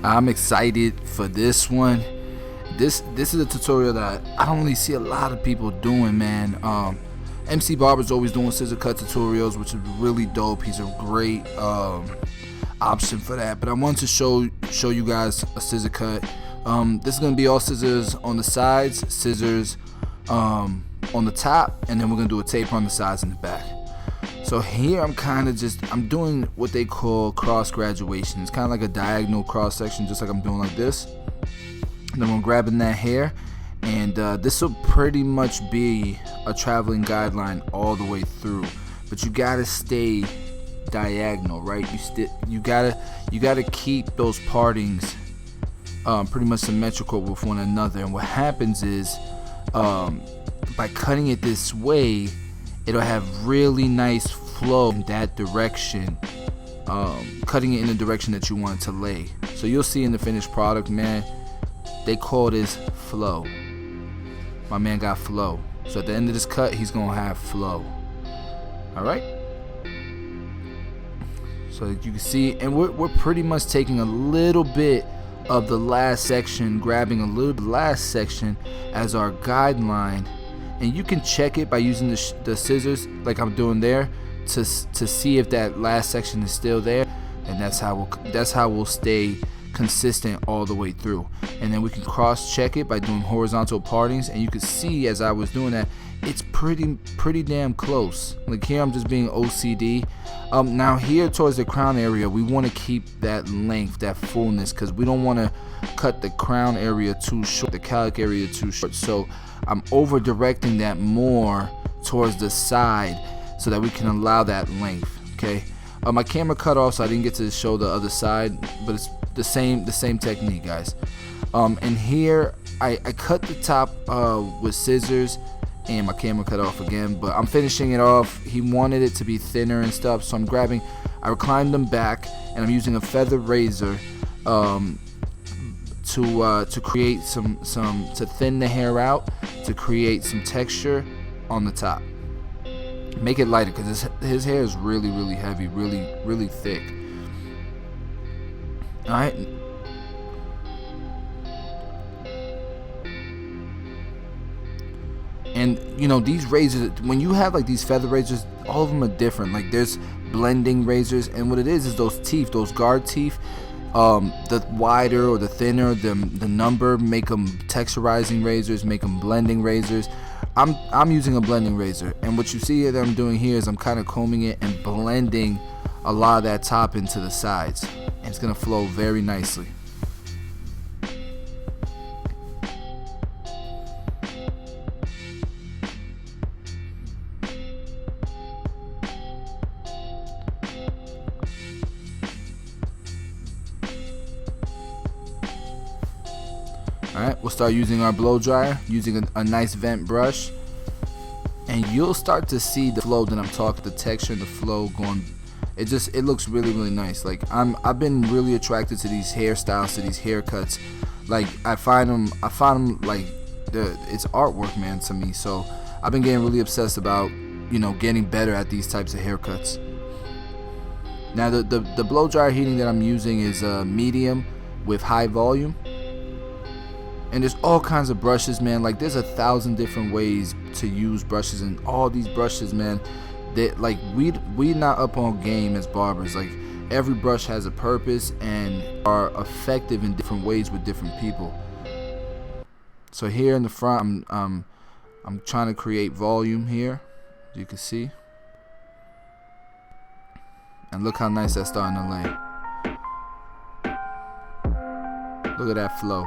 I'm excited for this one. This is a tutorial that I don't really see a lot of people doing, man. MC Barber's always doing scissor cut tutorials, which is really dope. He's a great option for that. But I wanted to show you guys a scissor cut. This is gonna be all scissors on the sides, scissors on the top, and then we're gonna do a taper on the sides and the back. So here I'm doing what they call cross graduation. It's kind of like a diagonal cross section, just like I'm doing like this. And then I'm grabbing that hair, and this will pretty much be a traveling guideline all the way through. But you gotta stay diagonal, right? You gotta keep those partings pretty much symmetrical with one another. And what happens is by cutting it this way, it'll have really nice flow in that direction, cutting it in the direction that you want it to lay. So you'll see in the finished product, man, they call this flow. My man got flow. So at the end of this cut, he's gonna have flow. Alright, so you can see, and we're pretty much taking a little bit of the last section, grabbing a little bit of the last section as our guideline. And you can check it by using the scissors like I'm doing there to see if that last section is still there, and that's how we'll stay consistent all the way through. And then we can cross check it by doing horizontal partings, and you can see as I was doing that, it's pretty damn close. Like here I'm just being OCD. Now here towards the crown area, we want to keep that length, that fullness, because we don't want to cut the crown area too short, the calic area too short. So I'm over directing that more towards the side so that we can allow that length. Okay, my camera cut off, so I didn't get to show the other side, but it's the same technique, guys. And here I cut the top with scissors, and my camera cut off again, but I'm finishing it off. He wanted it to be thinner and stuff, so I reclined them back, and I'm using a feather razor to create to thin the hair out, to create some texture on the top, make it lighter, because his hair is really heavy, really thick. All right, and you know, these razors, when you have like these feather razors, all of them are different. Like there's blending razors, and what it is those teeth, those guard teeth, the wider or the thinner the number, make them texturizing razors, make them blending razors. I'm using a blending razor, and what you see that I'm doing here is I'm kind of combing it and blending a lot of that top into the sides, and it's gonna flow very nicely. Alright, we'll start using our blow dryer, using a nice vent brush, and you'll start to see the flow that I'm talking, the texture and the flow going. It looks really nice. Like I've been really attracted to these hairstyles, to these haircuts. Like I find them like it's artwork, man, to me. So I've been getting really obsessed about, you know, getting better at these types of haircuts. Now the blow dryer heating that I'm using is medium with high volume. And there's all kinds of brushes, man. Like there's 1,000 different ways to use brushes, and all these brushes, man, that like we not up on game as barbers. Like every brush has a purpose and are effective in different ways with different people. So here in the front, I'm trying to create volume here, as you can see, and look how nice that's starting to lay. Look at that flow.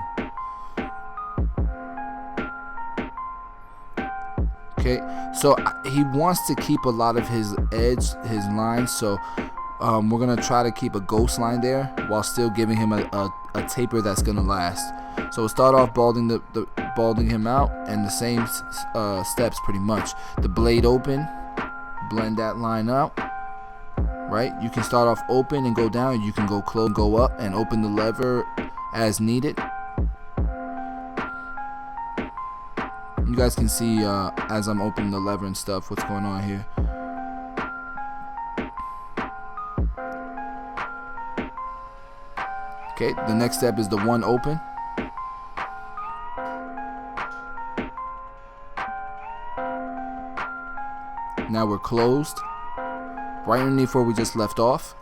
Okay, so he wants to keep a lot of his edge, his lines, so we're gonna try to keep a ghost line there while still giving him a taper that's gonna last. So we'll start off balding him out, and the same steps pretty much. The blade open, blend that line out. Right, you can start off open and go down. You can go close, go up, and open the lever as needed. You guys can see as I'm opening the lever and stuff what's going on here. Okay, the next step is the one open. Now we're closed, right underneath where we just left off.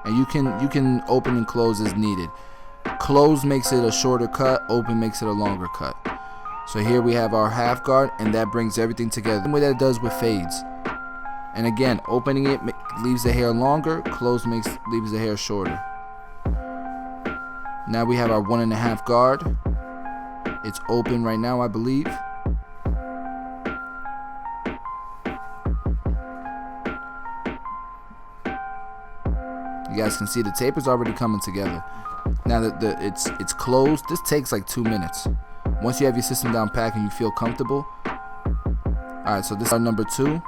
And you can open and close as needed. Close makes it a shorter cut, open makes it a longer cut. So here we have our half guard, and that brings everything together the way that it does with fades. And again, opening it leaves the hair longer, close leaves the hair shorter. Now we have our 1.5 guard. It's open right now, I believe. You guys can see the taper's already coming together. Now that it's closed, this takes like 2 minutes. Once you have your system down pat and you feel comfortable. Alright, so this is our number 2.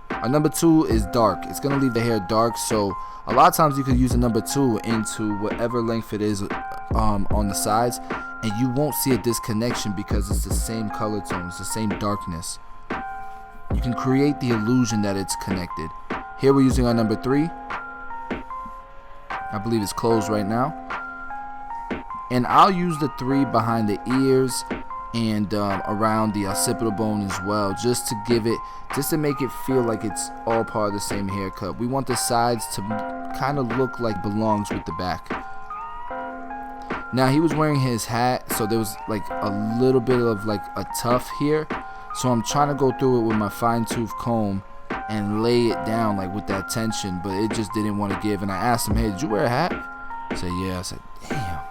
Our number 2 is dark. It's gonna leave the hair dark, so a lot of times you could use a number 2 into whatever length it is on the sides, and you won't see a disconnection because it's the same color tone, it's the same darkness. You can create the illusion that it's connected. Here we're using our number 3. I believe it's closed right now. And I'll use the 3 behind the ears and around the occipital bone as well, just to make it feel like it's all part of the same haircut. We want the sides to kind of look like belongs with the back. Now he was wearing his hat, so there was like a little bit of like a tuft here. So I'm trying to go through it with my fine-tooth comb and lay it down like with that tension, but it just didn't want to give. And I asked him, hey, did you wear a hat? He said, yeah. I said, damn.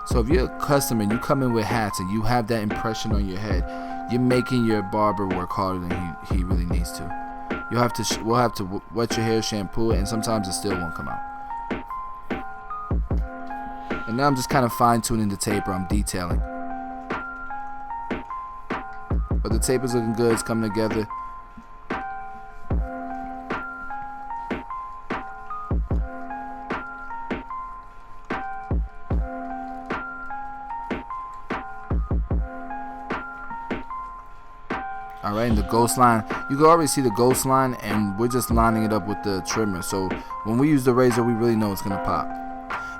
So if you're a customer and you come in with hats and you have that impression on your head, you're making your barber work harder than he really needs to. We'll have to wet your hair, shampoo it, and sometimes it still won't come out. And now I'm just kind of fine-tuning the taper. I'm detailing. But the taper's looking good. It's coming together. Alright, and the ghost line, you can already see the ghost line, and we're just lining it up with the trimmer. So when we use the razor, we really know it's going to pop.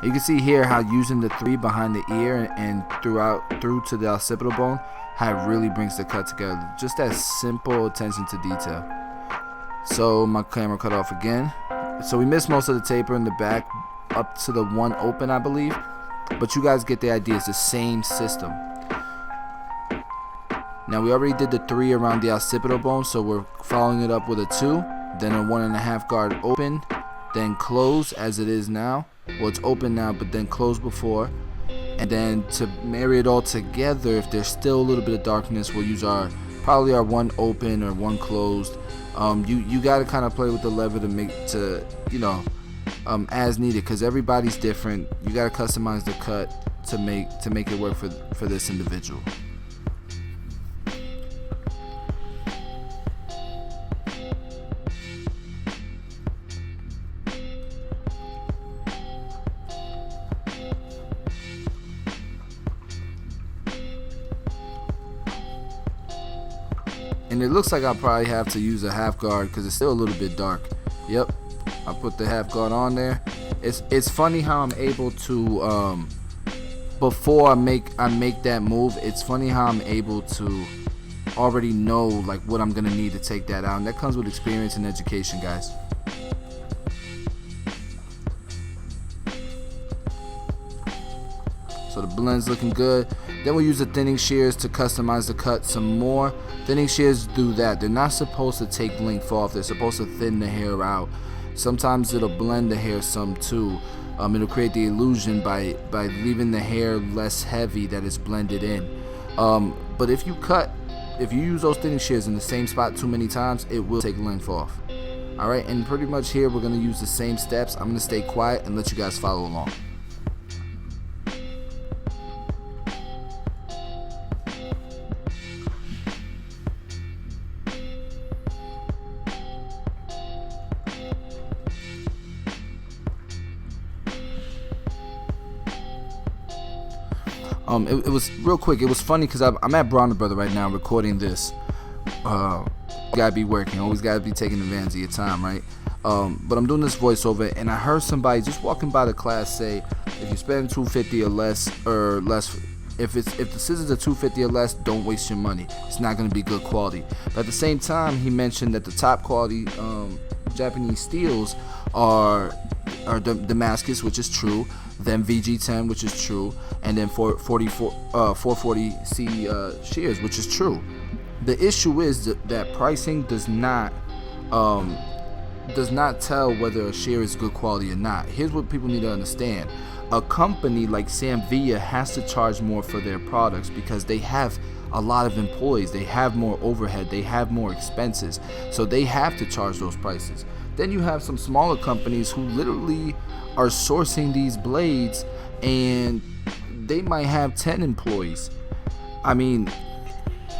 You can see here how using the 3 behind the ear and through to the occipital bone, how it really brings the cut together. Just that simple attention to detail. So my camera cut off again. So we missed most of the taper in the back up to the 1 open, I believe. But you guys get the idea. It's the same system. Now we already did the 3 around the occipital bone, so we're following it up with a 2, then a 1.5 guard open, then close as it is now. Well, it's open now, but then close before. And then to marry it all together, if there's still a little bit of darkness, we'll use probably our 1 open or 1 closed. You got to kind of play with the lever as needed, because everybody's different. You got to customize the cut to make it work for this individual. And it looks like I'll probably have to use a half guard because it's still a little bit dark. Yep, I put the half guard on there. It's funny how I'm able to before I make that move. It's funny how I'm able to already know like what I'm gonna need to take that out, and that comes with experience and education, guys. So the blend's looking good. Then we'll use the thinning shears to customize the cut some more. Thinning shears do that. They're not supposed to take length off. They're supposed to thin the hair out. Sometimes it'll blend the hair some too. It'll create the illusion by leaving the hair less heavy that it's blended in. But if you use those thinning shears in the same spot too many times, it will take length off. Alright, and pretty much here we're going to use the same steps. I'm going to stay quiet and let you guys follow along. It was real quick. It was funny because I'm at Barber right now recording this. gotta be working, always gotta be taking advantage of your time, right? But I'm doing this voiceover, and I heard somebody just walking by the class say, if you spend $250 or less, if the scissors are $250 or less, don't waste your money. It's not gonna be good quality. But at the same time, he mentioned that the top quality Japanese steels are Damascus, which is true, then VG10, which is true, and then 440C shears, which is true. The issue is that pricing does not tell whether a shear is good quality or not. Here's what people need to understand. A company like Samvia has to charge more for their products because they have a lot of employees, they have more overhead, they have more expenses, so they have to charge those prices. Then you have some smaller companies who literally are sourcing these blades, and they might have 10 employees. I mean,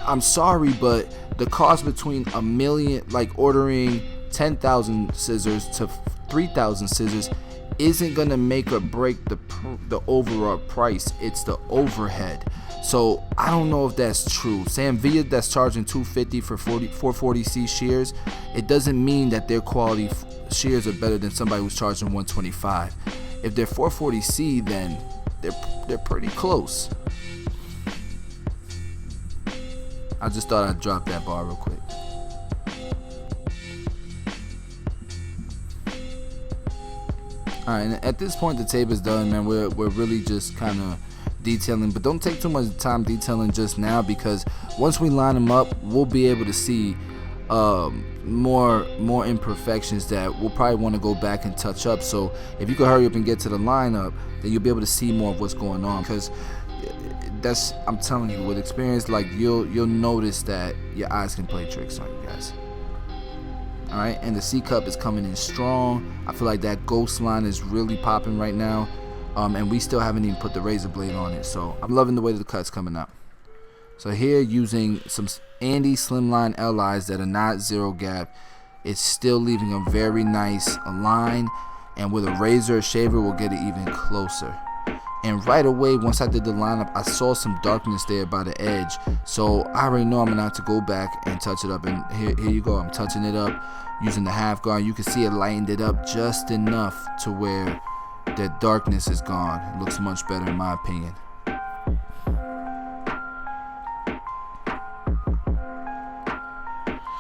I'm sorry, but the cost between $1 million, like ordering 10,000 scissors to 3,000 scissors, isn't gonna make or break the overall price. It's the overhead. So I don't know if that's true. Samvia that's charging $250 for 440C shears, it doesn't mean that their quality shears are better than somebody who's charging $125. If they're 440C, then they're pretty close. I just thought I'd drop that bar real quick. Alright, and at this point the tape is done, man. We're really just kind of detailing, but don't take too much time detailing just now, because once we line them up, we'll be able to see more imperfections that we'll probably want to go back and touch up. So if you can hurry up and get to the lineup, then you'll be able to see more of what's going on, because I'm telling you, with experience, like you'll notice that your eyes can play tricks on you guys. Alright, and the C cup is coming in strong. I feel like that ghost line is really popping right now. And we still haven't even put the razor blade on it, so I'm loving the way the cut's coming up. So here, using some Andy Slimline LIs that are not zero gap, it's still leaving a very nice line, and with a razor or shaver we'll get it even closer. And right away, once I did the lineup, I saw some darkness there by the edge, so I already know I'm gonna have to go back and touch it up. And here you go, I'm touching it up using the half guard. You can see it lightened it up just enough to where that darkness is gone. It looks much better in my opinion.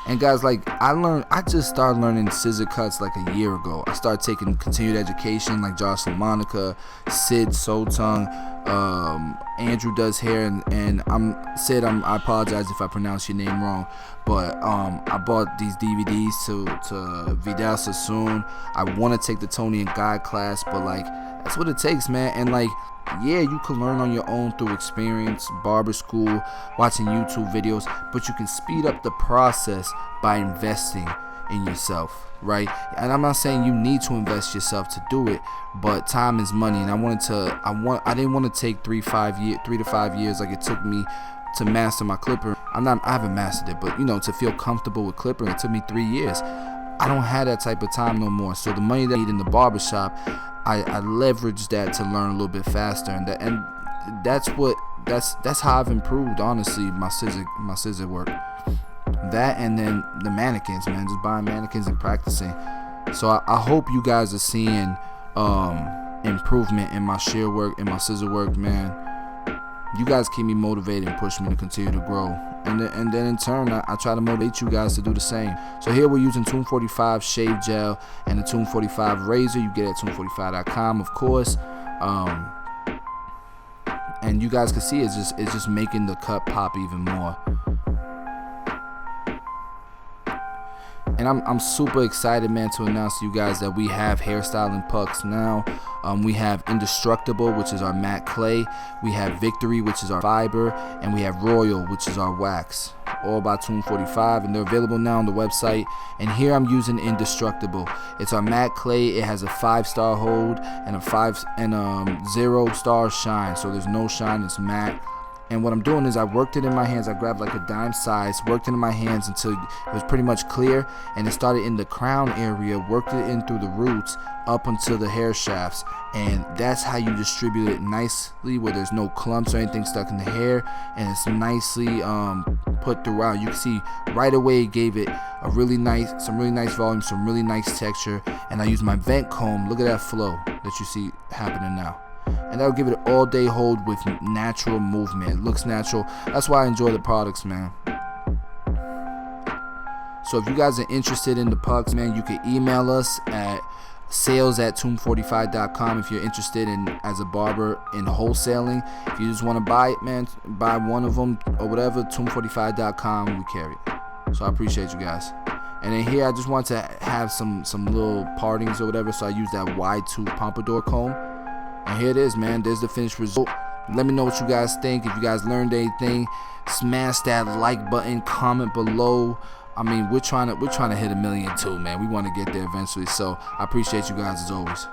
And guys, like I just started learning scissor cuts like a year ago. I started taking continued education like Josh LaMonica, Sid Sotung, Andrew does hair, and Sid, I apologize if I pronounce your name wrong, but I bought these DVDs to Vidal Sassoon. I want to take the Tony and Guy class, but like that's what it takes, man. And like, yeah, you can learn on your own through experience, barber school, watching YouTube videos, but you can speed up the process by investing in yourself, right? And I'm not saying you need to invest yourself to do it, but time is money, and I didn't want to take 3 to 5 years like it took me to master my clipper. I haven't mastered it, but you know, to feel comfortable with clipper, it took me 3 years. I don't have that type of time no more. So the money that I need in the barbershop, I leveraged that to learn a little bit faster, and that's how I've improved, honestly, my scissor work. That, and then the mannequins, man, just buying mannequins and practicing. So I hope you guys are seeing improvement in my shear work, in my scissor work, man. You guys keep me motivated and push me to continue to grow, and then in turn I try to motivate you guys to do the same. So here we're using Tomb 45 shave gel and the Tomb 45 razor. You get it at tomb45.com, of course. And you guys can see it's just making the cut pop even more. And I'm super excited, man, to announce to you guys that we have hairstyling pucks now. We have Indestructible, which is our matte clay. We have Victory, which is our fiber. And we have Royal, which is our wax. All by Tomb 45, and they're available now on the website. And here I'm using Indestructible. It's our matte clay. It has a 5-star hold and a 0-star shine. So there's no shine, it's matte. And what I'm doing is I worked it in my hands. I grabbed like a dime size, worked it in my hands until it was pretty much clear, and it started in the crown area, worked it in through the roots up until the hair shafts, and that's how you distribute it nicely, where there's no clumps or anything stuck in the hair, and it's nicely put throughout. You can see right away it gave it a really nice, some really nice volume, some really nice texture. And I use my vent comb. Look at that flow that you see happening now, and that'll give it an all day hold with natural movement. It looks natural. That's why I enjoy the products, man. So if you guys are interested in the pucks, man, you can email us at sales@tomb45.com if you're interested in, as a barber, in wholesaling. If you just want to buy it, man, buy one of them or whatever, tomb45.com, we carry it. So I appreciate you guys. And then here I just want to have some little partings or whatever, so I use that wide tooth pompadour comb. And here it is, man. There's the finished result. Let me know what you guys think. If you guys learned anything, smash that like button, comment below. I mean, we're trying to hit 1 million too, man. We want to get there eventually. So I appreciate you guys as always.